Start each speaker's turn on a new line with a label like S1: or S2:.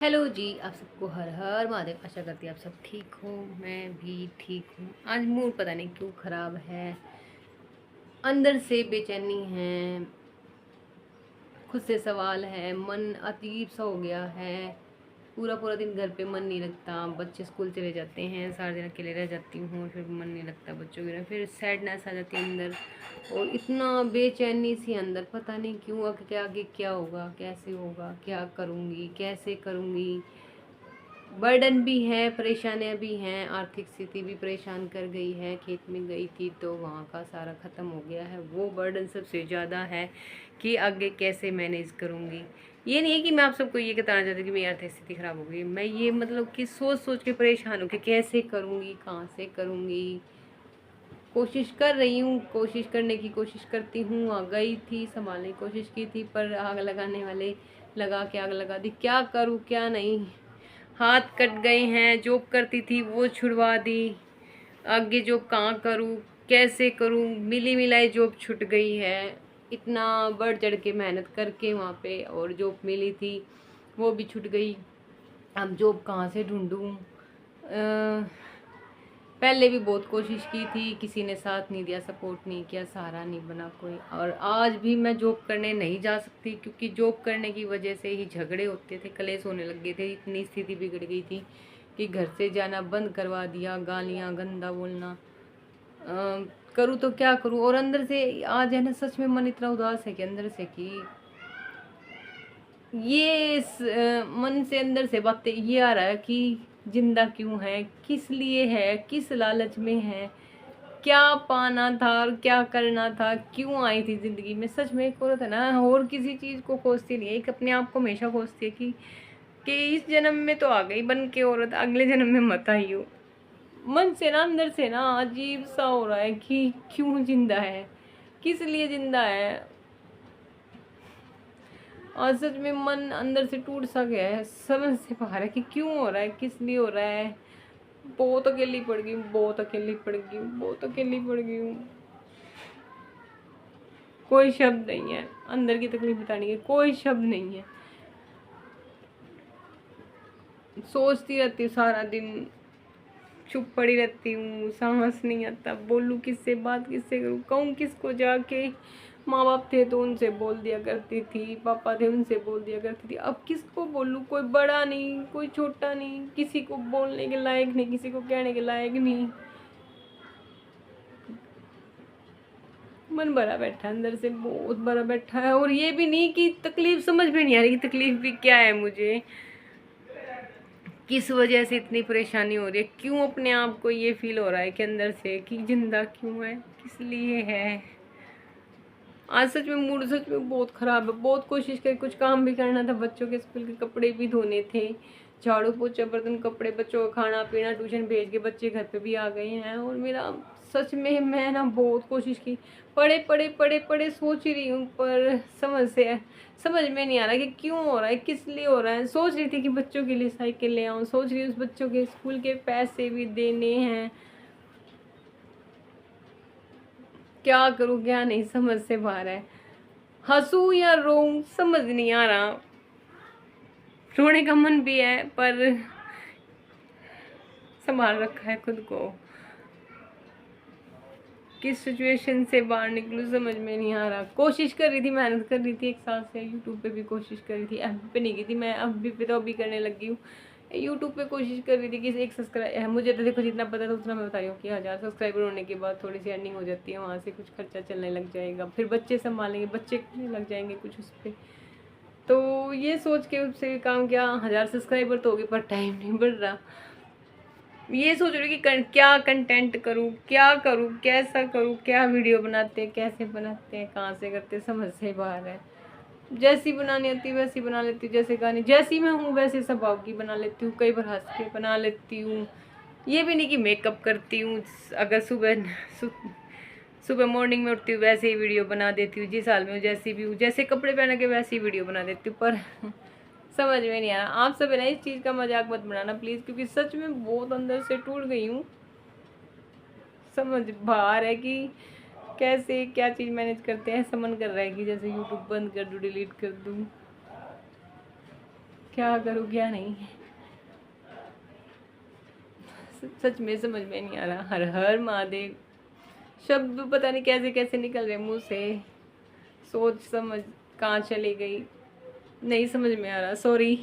S1: Hello जी, आप सबको हर हर महादेव। आशा करती है आप सब ठीक हो, मैं भी ठीक हूँ। आज मूड पता नहीं क्यों ख़राब है, अंदर से बेचैनी है, खुद से सवाल है, मन अजीब सा हो गया है। पूरा पूरा दिन घर पे मन नहीं लगता, बच्चे स्कूल चले जाते हैं, सारा दिन अकेले रह जाती हूँ, फिर मन नहीं लगता बच्चों के, फिर सैडनेस आ जाती है अंदर। और इतना बेचैनी सी अंदर, पता नहीं क्यों, आगे क्या होगा, कैसे होगा, क्या करूँगी, कैसे करूँगी। बर्डन भी है, परेशानियां भी हैं, आर्थिक स्थिति भी परेशान कर गई है। खेत में गई थी तो वहाँ का सारा ख़त्म हो गया है, वो बर्डन सबसे ज़्यादा है कि आगे कैसे मैनेज करूँगी। ये नहीं है कि मैं आप सबको ये बताना चाहती कि मेरी आर्थिक स्थिति ख़राब हो गई, मैं ये मतलब कि सोच सोच के परेशान हूँ कि कैसे करूँगी, कहाँ से करूँगी। कोशिश कर रही हूँ, कोशिश करने की कोशिश करती हूँ। गई थी, संभालने की कोशिश की थी, पर आग लगाने वाले लगा के आग लगा दी। क्या करूँ क्या नहीं, हाथ कट गए हैं। जॉब करती थी वो छुड़वा दी, आगे जॉब कहाँ करूँ, कैसे करूँ। मिली मिलाई जॉब छूट गई है, इतना बढ़ चढ़ के मेहनत करके वहाँ पे, और जॉब मिली थी वो भी छूट गई। अब जॉब कहाँ से ढूंढूँ। पहले भी बहुत कोशिश की थी, किसी ने साथ नहीं दिया, सपोर्ट नहीं किया, सहारा नहीं बना कोई। और आज भी मैं जॉब करने नहीं जा सकती, क्योंकि जॉब करने की वजह से ही झगड़े होते थे, कलेश होने लग गए थे। इतनी स्थिति बिगड़ गई थी कि घर से जाना बंद करवा दिया, गालियाँ, गंदा बोलना। करूँ तो क्या करूँ। और अंदर से आज है ना, सच में मन इतना उदास है कि अंदर से कि मन से अंदर से बातें ये आ रहा है कि जिंदा क्यों है, किस लिए है, किस लालच में है, क्या पाना था और क्या करना था, क्यों आई थी जिंदगी में। सच में एक औरत है ना, और किसी चीज को खोजती नहीं है, एक अपने आप को हमेशा खोजती है कि इस जन्म में तो आ गई बन के औरत, अगले जन्म में मत आई हो। मन से ना, अंदर से ना अजीब सा हो रहा है कि क्यों जिंदा है, किस लिए जिंदा है। और सच में मन अंदर से टूट सा गया है, समझ से बाहर है कि क्यों हो रहा है, किस लिए हो रहा है। बहुत अकेली पड़ गई हूँ, बहुत अकेली पड़ गई हूँ, बहुत अकेली पड़ गई हूँ। कोई शब्द नहीं है, अंदर की तकलीफ बताने के कोई शब्द नहीं है। सोचती रहती हूँ सारा दिन, चुप पड़ी रहती हूँ, समझ नहीं आता बोलूँ किससे, बात किससे करूँ, कहूँ किसको जाके। माँ बाप थे तो उनसे बोल दिया करती थी, पापा थे उनसे बोल दिया करती थी, अब किसको बोलूँ। कोई बड़ा नहीं, कोई छोटा नहीं, किसी को बोलने के लायक नहीं, किसी को कहने के लायक नहीं। मन भरा बैठा है, अंदर से बहुत भरा बैठा है। और ये भी नहीं कि तकलीफ समझ में नहीं आ रही कि तकलीफ भी क्या है मुझे, किस वजह से इतनी परेशानी हो रही है, क्यों अपने आप को ये फील हो रहा है कि अंदर से कि जिंदा क्यों है, किस लिए है। आज सच में मूड सच में बहुत ख़राब है। बहुत कोशिश करी, कुछ काम भी करना था, बच्चों के स्कूल के कपड़े भी धोने थे, झाड़ू पोछा बर्तन, कपड़े, बच्चों का खाना पीना, ट्यूशन भेज के बच्चे घर पे भी आ गए हैं। और मेरा सच में, मैं ना बहुत कोशिश की, पढ़े पढ़े पढ़े पढ़े सोच ही रही हूँ, पर समझ में नहीं आ रहा कि क्यों हो रहा है, किस लिए हो रहा है। सोच रही थी कि बच्चों के लिए साइकिल ले आऊँ, सोच रही हूँ उस बच्चों के स्कूल के पैसे भी देने हैं, क्या करूँ क्या नहीं, समझ से बाहर है। हंसू या रोऊं समझ नहीं आ रहा। रोने का मन भी है, पर संभाल रखा है खुद को। किस सिचुएशन से बाहर निकलूं समझ में नहीं आ रहा। कोशिश कर रही थी, मेहनत कर रही थी, एक साल से यूट्यूब पे भी कोशिश कर रही थी। एफबी पे नहीं की थी मैं, एफबी पे तो अभी करने लगी हूँ। यूट्यूब पे कोशिश कर रही थी कि एक सब्सक्राइब, मुझे तो देखो जितना पता था उतना मैं बता रही हूँ कि 1000 सब्सक्राइबर होने के बाद थोड़ी सी अर्निंग हो जाती है, वहाँ से कुछ खर्चा चलने लग जाएगा, फिर बच्चे संभालेंगे, बच्चे करने लग जाएंगे कुछ उस पर। तो ये सोच के उससे काम किया। 1000 सब्सक्राइबर तो हो गए, पर टाइम नहीं बढ़ रहा। ये सोच रही हूँ कि क्या कंटेंट करूँ, क्या करूँ, कैसा करूँ, क्या वीडियो बनाते हैं, कैसे बनाते हैं, कहाँ से करते हैं, समझ से बाहर है। जैसी बनानी होती है वैसी बना लेती हूँ, जैसे गाने, जैसी मैं हूँ वैसे स्वभाव की बना लेती हूँ, कई बार हंस के बना लेती हूँ। ये भी नहीं कि मेकअप करती हूँ। अगर सुबह मॉर्निंग में उठती हूँ वैसे ही वीडियो बना देती हूँ, जिस हाल में हूँ, जैसी भी हूँ, जैसे कपड़े पहन के वैसे ही वीडियो बना देती हूँ। पर समझ में नहीं आ रहा। आप सब है ना, इस चीज़ का मजाक मत बनाना प्लीज़, क्योंकि सच में बहुत अंदर से टूट गई हूँ। समझ बाहर है कि कैसे क्या चीज़ मैनेज करते हैं। ऐसा मन कर रहा है कि जैसे यूट्यूब बंद कर दूँ, डिलीट कर दूँ, क्या करूँ क्या नहीं, सच में समझ में नहीं आ रहा। हर हर महादेव शब्द पता नहीं कैसे कैसे निकल रहे मुंह से, सोच समझ कहाँ चली गई नहीं समझ में आ रहा, सॉरी।